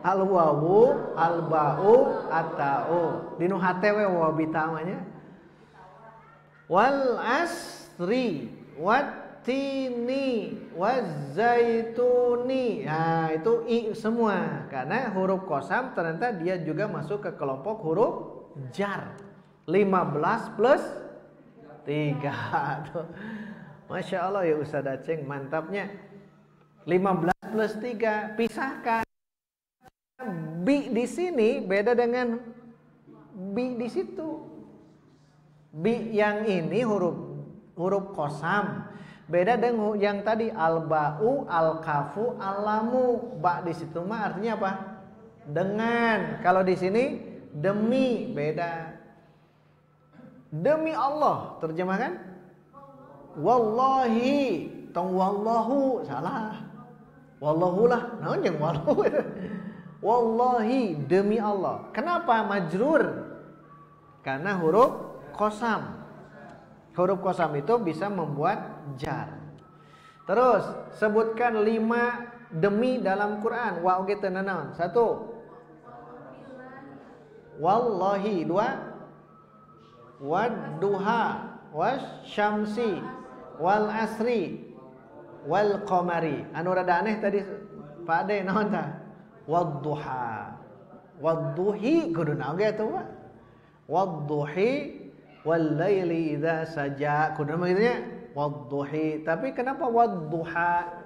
Al wawu, al ba'u, at-ta'u. Dinu hate we wabita namanya. Wal asri, wat tini wazaituni. Nah, itu i semua. Karena huruf qasam ternyata dia juga masuk ke kelompok huruf jar. 15 plus 3. Tuh. Masya Allah ya Ustaz Aceng, mantapnya. 15 plus 3, pisahkan. Bi di sini beda dengan bi di situ. Bi yang ini huruf qasam. Beda dengan yang tadi al-ba'u, al-kafu, al-lamu. Ba di situ mah artinya apa? Dengan. Kalau di sini demi, beda. Demi Allah, terjemahkan? Wallahi, tong wallahu, salah. Wallahu lah, naon yang wallahu itu? Wallahi, demi Allah. Kenapa majrur? Karena huruf qasam. Huruf qasam itu bisa membuat jar. Terus sebutkan 5 demi dalam Quran. Wa oge teu naon? 1. Wallahi. 2. Wadduha wasyamsi wal asri wal qamari. Anu rada aneh tadi Pak Ade naon tah? Wadduha. Wadduhi kudu naon ge atuh Pak? Wadduhi wal laili idza saja. Kudu maksudnya wadduhi. Tapi kenapa wadduha?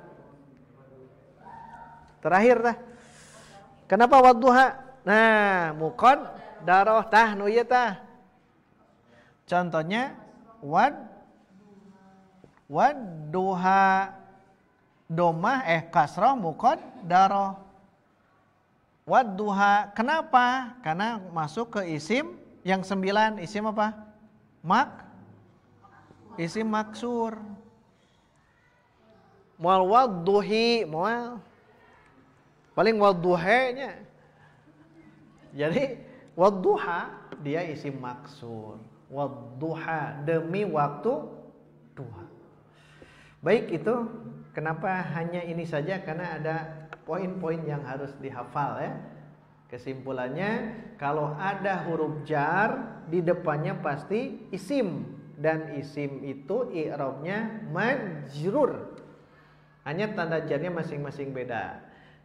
Terakhir tah. Kenapa wadduha? Nah, muqaddarah tah nu ieu tah. Contohnya wadduha domah kasrah muqaddarah. Wadduha kenapa? Karena masuk ke isim yang 9. Isim apa? Isim maksur. Moal wadduhi, moal paling wadduhanya. Jadi wadduha dia isim maksur. Wadduha, demi waktu duha. Baik, itu kenapa hanya ini saja? Karena ada poin-poin yang harus dihafal ya. Kesimpulannya, kalau ada huruf jar di depannya pasti isim, dan isim itu i'rabnya majrur. Hanya tanda jarnya masing-masing beda.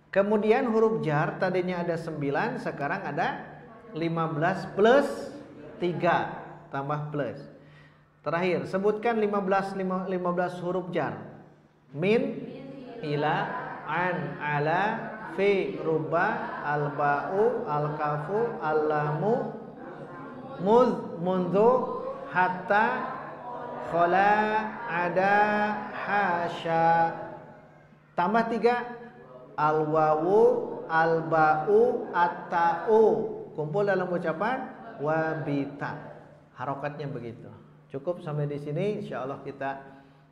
Kemudian huruf jar tadinya ada 9, sekarang ada 15 plus 3 tambah plus. Terakhir, sebutkan 15 huruf jar. Min, ila, an, ala, fi, ruba, al-ba'u, al-kafu, al-lamu, mudh, mundhu, hatta, khola, ada, hasya. Tambah 3, al-wawu, al-ba'u, at-ta'u. Kumpul dalam ucapan wabita. Harokatnya begitu. Cukup sampai di sini. Insyaallah kita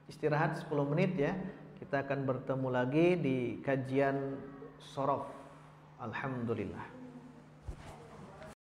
istirahat 10 menit ya. Kita akan bertemu lagi di kajian shorof. Alhamdulillah.